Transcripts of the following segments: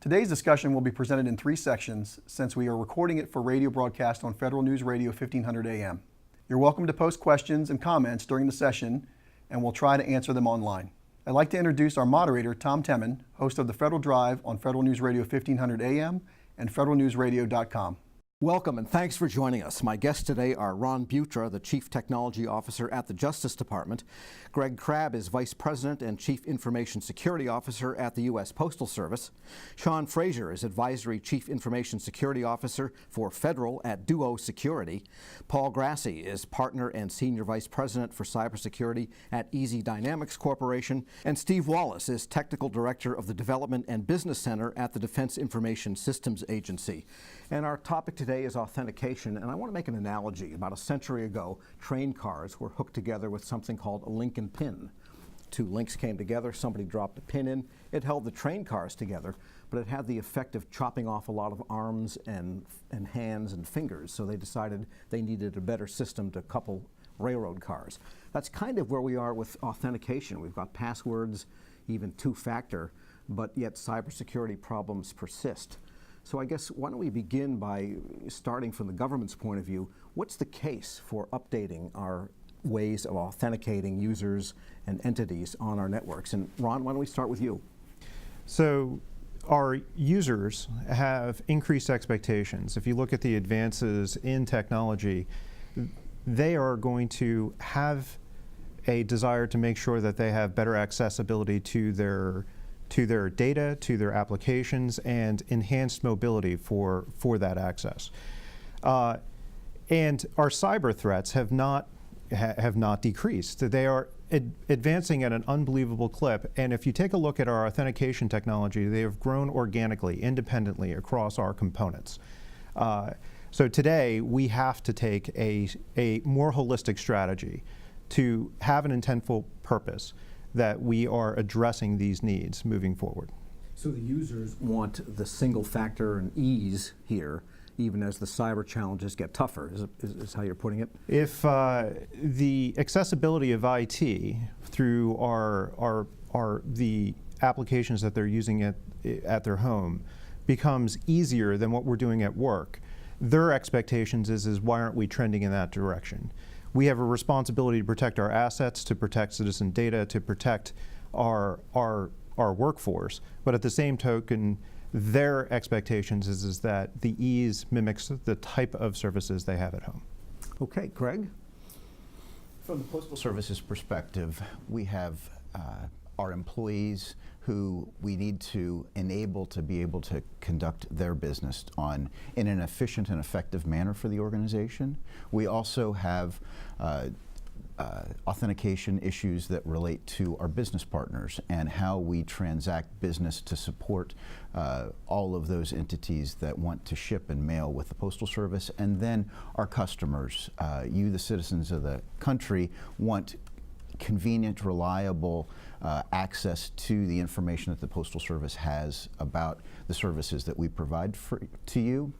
Today's discussion will be presented in 3 sections since we are recording it for radio broadcast on Federal News Radio 1500 AM. You're welcome to post questions and comments during the session, and we'll try to answer them online. I'd like to introduce our moderator, Tom Temin, host of the Federal Drive on Federal News Radio 1500 AM and federalnewsradio.com. Welcome and thanks for joining us. My guests today are Ron Butra, the Chief Technology Officer at the Justice Department. Greg Crabb is Vice President and Chief Information Security Officer at the U.S. Postal Service. Sean Frazier is Advisory Chief Information Security Officer for Federal at Duo Security. Paul Grassi is Partner and Senior Vice President for Cybersecurity at Easy Dynamics Corporation. And Steve Wallace is Technical Director of the Development and Business Center at the Defense Information Systems Agency. And our topic today is authentication, and I want to make an analogy. About a century ago, train cars were hooked together with something called a link and pin. 2 links came together, somebody dropped a pin in, it held the train cars together, but it had the effect of chopping off a lot of arms and hands and fingers, so they decided they needed a better system to couple railroad cars. That's kind of where we are with authentication. We've got passwords, even 2-factor, but yet cybersecurity problems persist. So I guess why don't we begin by starting from the government's point of view. What's the case for updating our ways of authenticating users and entities on our networks? And Ron, why don't we start with you? So our users have increased expectations. If you look at the advances in technology, they are going to have a desire to make sure that they have better accessibility to their data, to their applications, and enhanced mobility for that access. And our cyber threats have not decreased. They are advancing at an unbelievable clip. And if you take a look at our authentication technology, they have grown organically, independently across our components. So today, we have to take a more holistic strategy to have an intentful purpose that we are addressing these needs moving forward. So the users want the single factor and ease here, even as the cyber challenges get tougher, is how you're putting it? If the accessibility of IT through the applications that they're using at their home becomes easier than what we're doing at work, their expectations is why aren't we trending in that direction? We have a responsibility to protect our assets, to protect citizen data, to protect our workforce. But at the same token, their expectations is that the ease mimics the type of services they have at home. Okay, Greg? From the Postal Service's perspective, we have our employees who we need to enable to be able to conduct their business in an efficient and effective manner for the organization. We also have authentication issues that relate to our business partners and how we transact business to support all of those entities that want to ship and mail with the Postal Service. And then our customers, you the citizens of the country, want convenient, reliable access to the information that the Postal Service has about the services that we provide to you.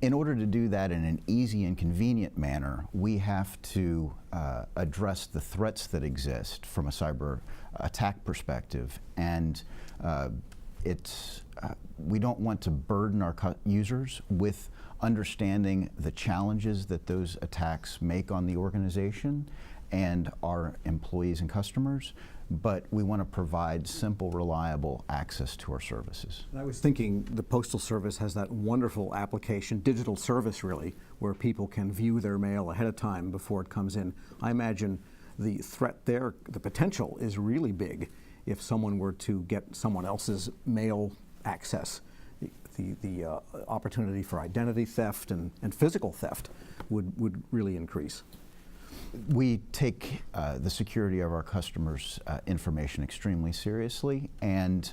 In order to do that in an easy and convenient manner, we have to address the threats that exist from a cyber attack perspective, and we don't want to burden our users with understanding the challenges that those attacks make on the organization and our employees and customers, but we want to provide simple, reliable access to our services. I was thinking the Postal Service has that wonderful application, digital service really, where people can view their mail ahead of time before it comes in. I imagine the threat there, the potential is really big if someone were to get someone else's mail access. The opportunity for identity theft and physical theft would really increase. We take the security of our customers' information extremely seriously, and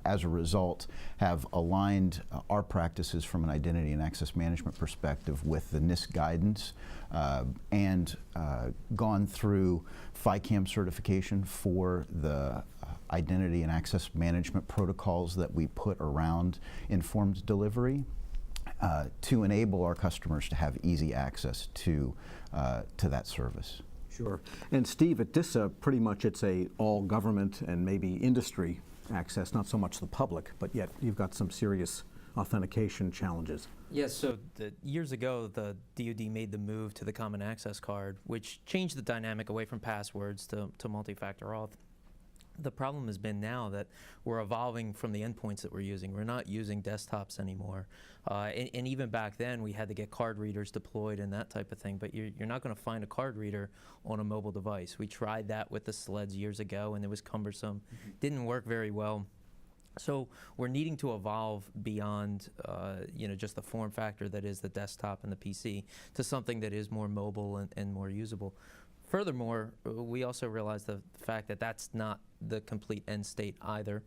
as a result have aligned our practices from an identity and access management perspective with the NIST guidance and gone through FICAM certification for the identity and access management protocols that we put around informed delivery to enable our customers to have easy access to that service. Sure. And Steve, at DISA, pretty much it's a all government and maybe industry access, not so much the public, but yet you've got some serious authentication challenges. Yes, so years ago, the DoD made the move to the Common Access Card, which changed the dynamic away from passwords to multi-factor auth. The problem has been now that we're evolving from the endpoints that we're using. We're not using desktops anymore. And even back then, we had to get card readers deployed and that type of thing, but you're not going to find a card reader on a mobile device. We tried that with the sleds years ago, and it was cumbersome. Didn't work very well. So we're needing to evolve beyond just the form factor that is the desktop and the PC to something that is more mobile and more usable. Furthermore, we also realize the fact that that's not the complete end state either.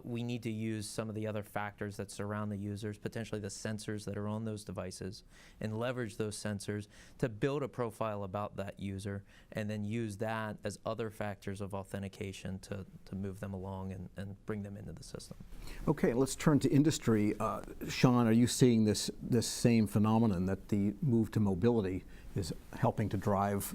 We need to use some of the other factors that surround the users, potentially the sensors that are on those devices, and leverage those sensors to build a profile about that user, and then use that as other factors of authentication to move them along and bring them into the system. Okay, let's turn to industry. Sean, are you seeing this same phenomenon that the move to mobility is helping to drive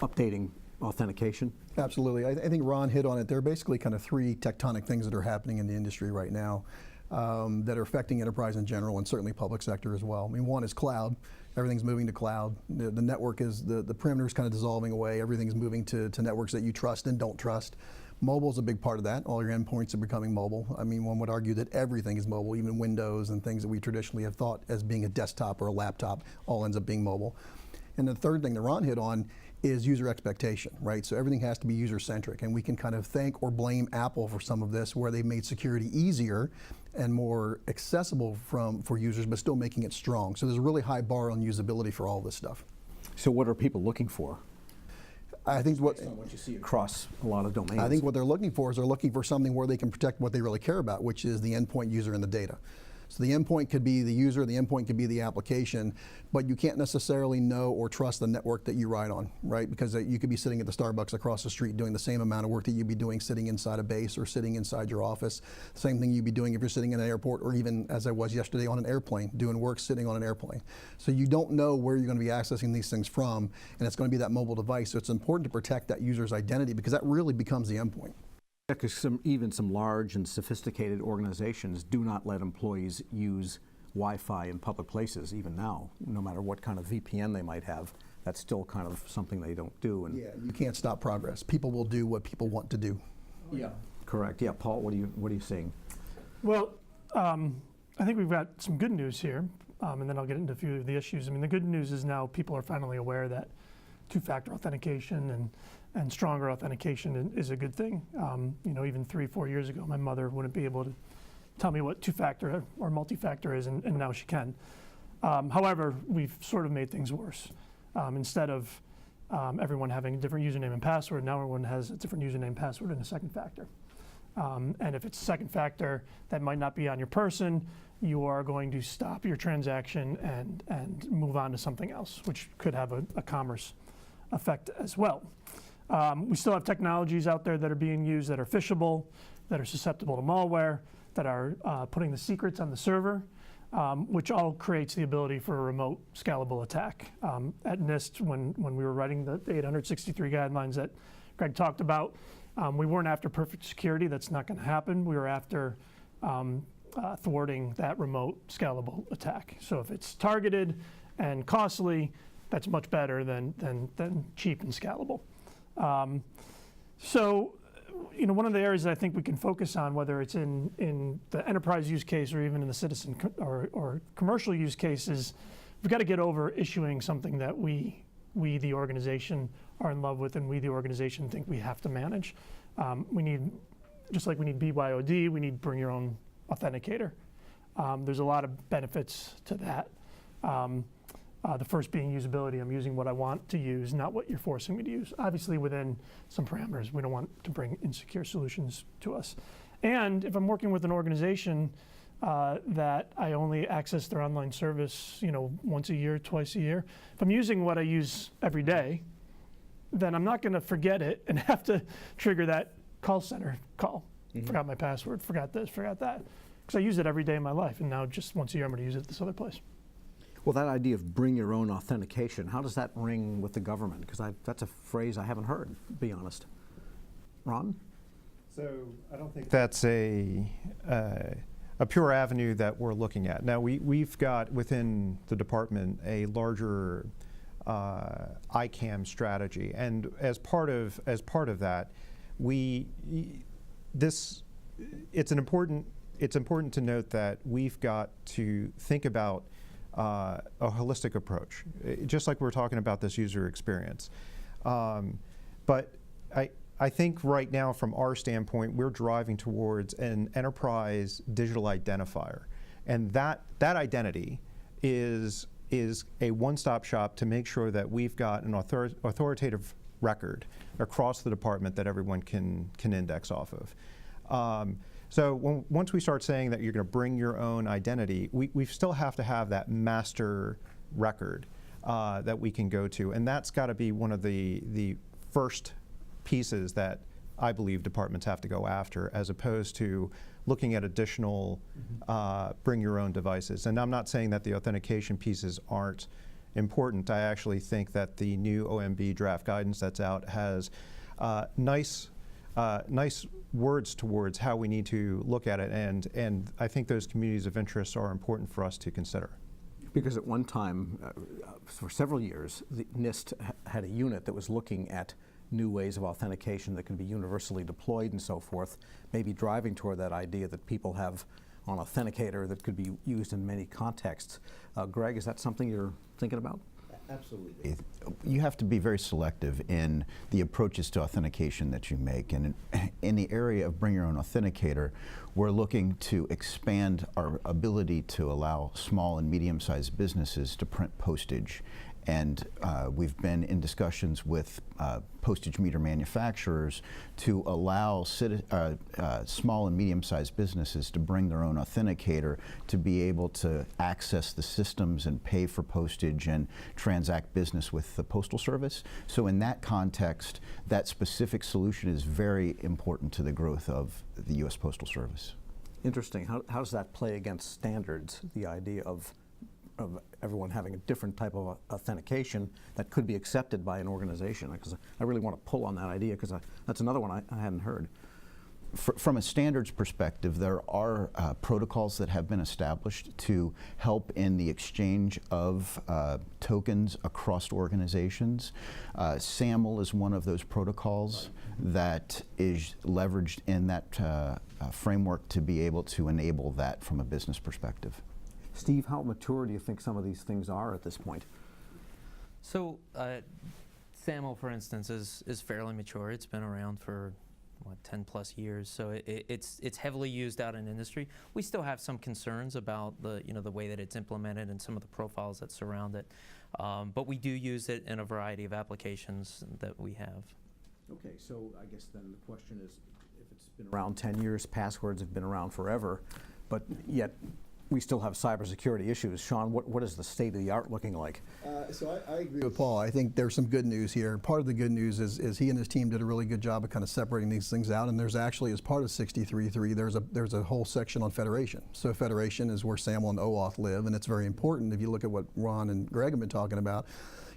updating authentication? Absolutely. I think Ron hit on it. There are basically kind of three tectonic things that are happening in the industry right now that are affecting enterprise in general and certainly public sector as well. I mean, one is cloud. Everything's moving to cloud. The network is, the perimeter is kind of dissolving away. Everything's moving to networks that you trust and don't trust. Mobile is a big part of that. All your endpoints are becoming mobile. I mean, one would argue that everything is mobile, even Windows and things that we traditionally have thought as being a desktop or a laptop all ends up being mobile. And the third thing that Ron hit on is user expectation, right? So everything has to be user-centric, and we can kind of thank or blame Apple for some of this, where they've made security easier and more accessible for users, but still making it strong. So there's a really high bar on usability for all this stuff. So what are people looking for? I think what you see across a lot of domains. I think what they're looking for is they're looking for something where they can protect what they really care about, which is the endpoint user and the data. So the endpoint could be the user, the endpoint could be the application, but you can't necessarily know or trust the network that you ride on, right? Because you could be sitting at the Starbucks across the street doing the same amount of work that you'd be doing sitting inside a base or sitting inside your office. Same thing you'd be doing if you're sitting in an airport, or even as I was yesterday on an airplane, doing work sitting on an airplane. So you don't know where you're going to be accessing these things from, and it's going to be that mobile device. So it's important to protect that user's identity, because that really becomes the endpoint. Because even some large and sophisticated organizations do not let employees use Wi-Fi in public places, even now, no matter what kind of VPN they might have. That's still kind of something they don't do. And yeah, you can't stop progress. People will do what people want to do. Yeah, correct. Yeah, Paul, what are you seeing? Well, I think we've got some good news here, and then I'll get into a few of the issues. I mean, the good news is now people are finally aware that two-factor authentication and stronger authentication is a good thing. Even 3-4 years ago, my mother wouldn't be able to tell me what two-factor or multi-factor is, and now she can. However, we've sort of made things worse. Instead of everyone having a different username and password, now everyone has a different username, password, and a second factor. And if it's a second factor that might not be on your person, you are going to stop your transaction and move on to something else, which could have a commerce effect as well. We still have technologies out there that are being used that are phishable, that are susceptible to malware, that are putting the secrets on the server, which all creates the ability for a remote scalable attack. At NIST, when we were writing the 863 guidelines that Greg talked about, we weren't after perfect security. That's not going to happen. We were after thwarting that remote scalable attack. So if it's targeted and costly, that's much better than cheap and scalable. One of the areas that I think we can focus on, whether it's in the enterprise use case or even in the citizen or commercial use cases, we've got to get over issuing something that we the organization are in love with and we the organization think we have to manage. We need, just like we need BYOD, we need bring your own authenticator. There's a lot of benefits to that. The first being usability. I'm using what I want to use, not what you're forcing me to use. Obviously within some parameters. We don't want to bring insecure solutions to us. And if I'm working with an organization that I only access their online service, once a year, twice a year, if I'm using what I use every day, then I'm not going to forget it and have to trigger that call center call. Mm-hmm. Forgot my password, forgot this, forgot that. Because I use it every day in my life, and now just once a year I'm going to use it at this other place. Well, that idea of bring your own authentication, how does that ring with the government? Because that's a phrase I haven't heard, to be honest. Ron? So I don't think that's a pure avenue that we're looking at. Now we've got within the department a larger ICAM strategy, and as part of that, it's important to note that we've got to think about a holistic approach, just like we're talking about this user experience. But I think right now, from our standpoint, we're driving towards an enterprise digital identifier, and that identity is a one-stop shop to make sure that we've got an authoritative record across the department that everyone can index off of. So once we start saying that you're going to bring your own identity, we still have to have that master record that we can go to, and that's got to be one of the first pieces that I believe departments have to go after, as opposed to looking at additional bring your own devices. And I'm not saying that the authentication pieces aren't important. I actually think that the new OMB draft guidance that's out has nice words towards how we need to look at it, and I think those communities of interest are important for us to consider. Because at one time, for several years, the NIST had a unit that was looking at new ways of authentication that can be universally deployed and so forth, maybe driving toward that idea that people have an authenticator that could be used in many contexts. Greg, is that something you're thinking about? Absolutely. You have to be very selective in the approaches to authentication that you make. And in the area of Bring Your Own Authenticator, we're looking to expand our ability to allow small and medium-sized businesses to print postage. And we've been in discussions with postage meter manufacturers to allow small and medium-sized businesses to bring their own authenticator to be able to access the systems and pay for postage and transact business with the Postal Service. So in that context, that specific solution is very important to the growth of the U.S. Postal Service. Interesting. How does that play against standards, the idea of everyone having a different type of authentication that could be accepted by an organization? Because I really want to pull on that idea, because that's another one I hadn't heard. From a standards perspective, there are protocols that have been established to help in the exchange of tokens across organizations. SAML is one of those protocols that is leveraged in that framework to be able to enable that from a business perspective. Steve, how mature do you think some of these things are at this point? So SAML, for instance, is fairly mature. It's been around for 10 plus years, so it's heavily used out in industry. We still have some concerns about the way that it's implemented and some of the profiles that surround it, but we do use it in a variety of applications that we have. Okay, so I guess then the question is, if it's been around 10 years, passwords have been around forever, but yet we still have cybersecurity issues. Sean, what is the state of the art looking like? So I agree with Paul. I think there's some good news here. Part of the good news is he and his team did a really good job of kind of separating these things out. And there's actually, as part of 63.3, there's a whole section on federation. So federation is where SAML and OAuth live, and it's very important. If you look at what Ron and Greg have been talking about,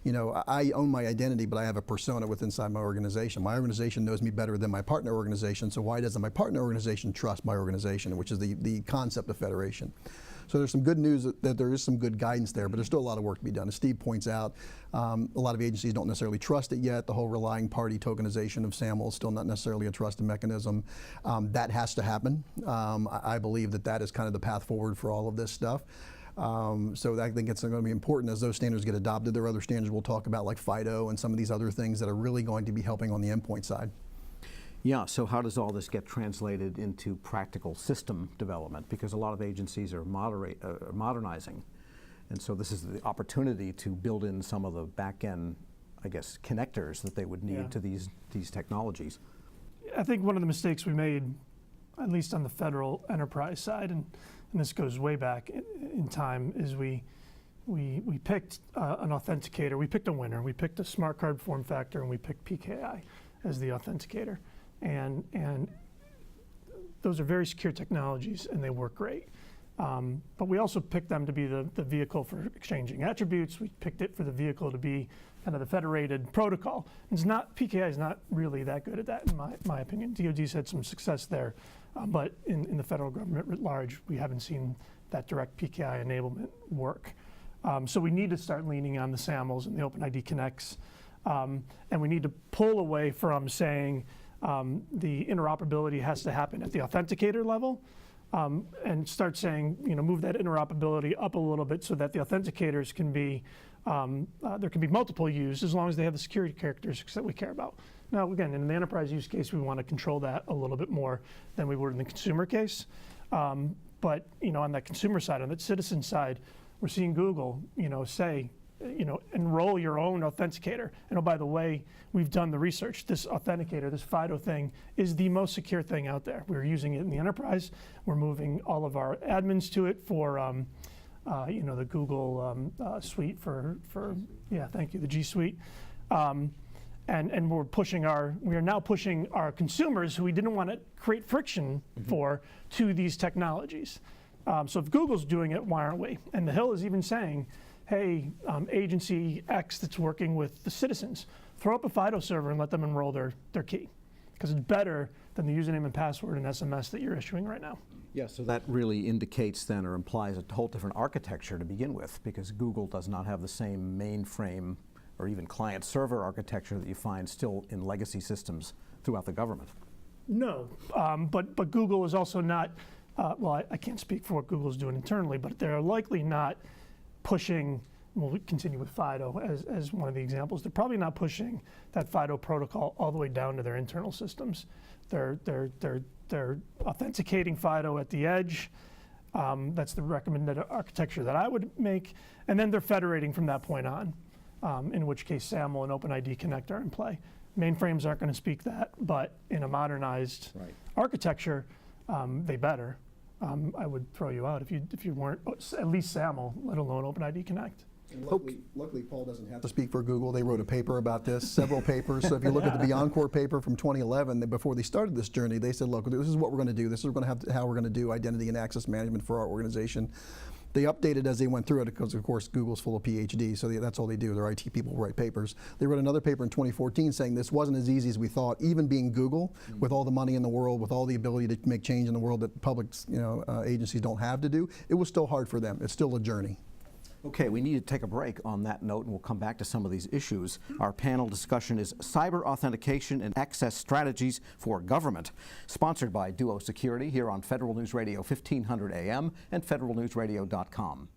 you know, I own my identity, but I have a persona inside my organization. My organization knows me better than my partner organization, so why doesn't my partner organization trust my organization, which is the concept of federation. So there's some good news that there is some good guidance there, but there's still a lot of work to be done. As Steve points out, a lot of agencies don't necessarily trust it yet. The whole relying party tokenization of SAML is still not necessarily a trusted mechanism. That has to happen. I believe that is kind of the path forward for all of this stuff. So I think it's going to be important as those standards get adopted. There are other standards we'll talk about, like FIDO and some of these other things that are really going to be helping on the endpoint side. Yeah, so how does all this get translated into practical system development? Because a lot of agencies are modernizing, and so this is the opportunity to build in some of the back-end, I guess, connectors that they would need to these technologies. I think one of the mistakes we made, at least on the federal enterprise side, and this goes way back in time, is we picked an authenticator. We picked a winner. We picked a smart card form factor, and we picked PKI as the authenticator. And those are very secure technologies, and they work great. But we also picked them to be the vehicle for exchanging attributes. We picked it for the vehicle to be kind of the federated protocol. It's not, PKI is not really that good at that, in my opinion. DoD's had some success there, but in the federal government writ large, we haven't seen that direct PKI enablement work. So we need to start leaning on the SAMLs and the OpenID Connects, and we need to pull away from saying the interoperability has to happen at the authenticator level, and start saying, move that interoperability up a little bit so that the authenticators can be, there can be multiple used as long as they have the security characteristics that we care about. Now, again, in the enterprise use case, we want to control that a little bit more than we would in the consumer case. But on that consumer side, on that citizen side, we're seeing Google, say, enroll your own authenticator. And oh, by the way, we've done the research. This authenticator, this FIDO thing, is the most secure thing out there. We're using it in the enterprise. We're moving all of our admins to it for, the Google suite thank you, the G Suite. And we are now pushing our consumers who we didn't want to create friction for to these technologies. So if Google's doing it, why aren't we? And the Hill is even saying, hey, agency X that's working with the citizens, throw up a FIDO server and let them enroll their key, because it's better than the username and password and SMS that you're issuing right now. Yeah, so that really indicates then or implies a whole different architecture to begin with, because Google does not have the same mainframe or even client-server architecture that you find still in legacy systems throughout the government. No, but Google is also not, I can't speak for what Google's doing internally, but they're likely not pushing, we'll continue with FIDO as one of the examples, they're probably not pushing that FIDO protocol all the way down to their internal systems. They're authenticating FIDO at the edge. That's the recommended architecture that I would make. And then they're federating from that point on, in which case SAML and OpenID Connect are in play. Mainframes aren't going to speak that, but in a modernized architecture, they better. I would throw you out if you weren't at least SAML, let alone OpenID Connect. And luckily, Paul doesn't have to speak for Google. They wrote a paper about this, several papers. So if you look at the BeyondCorp paper from 2011, before they started this journey, they said, look, this is what we're going to do. This is how we're going to do identity and access management for our organization. They updated as they went through it because, of course, Google's full of PhDs, so that's all they do. They're IT people who write papers. They wrote another paper in 2014 saying this wasn't as easy as we thought, even being Google, with all the money in the world, with all the ability to make change in the world that public agencies don't have to do. It was still hard for them. It's still a journey. Okay, we need to take a break on that note, and we'll come back to some of these issues. Our panel discussion is Cyber Authentication and Access Strategies for Government, sponsored by Duo Security here on Federal News Radio 1500 AM and federalnewsradio.com.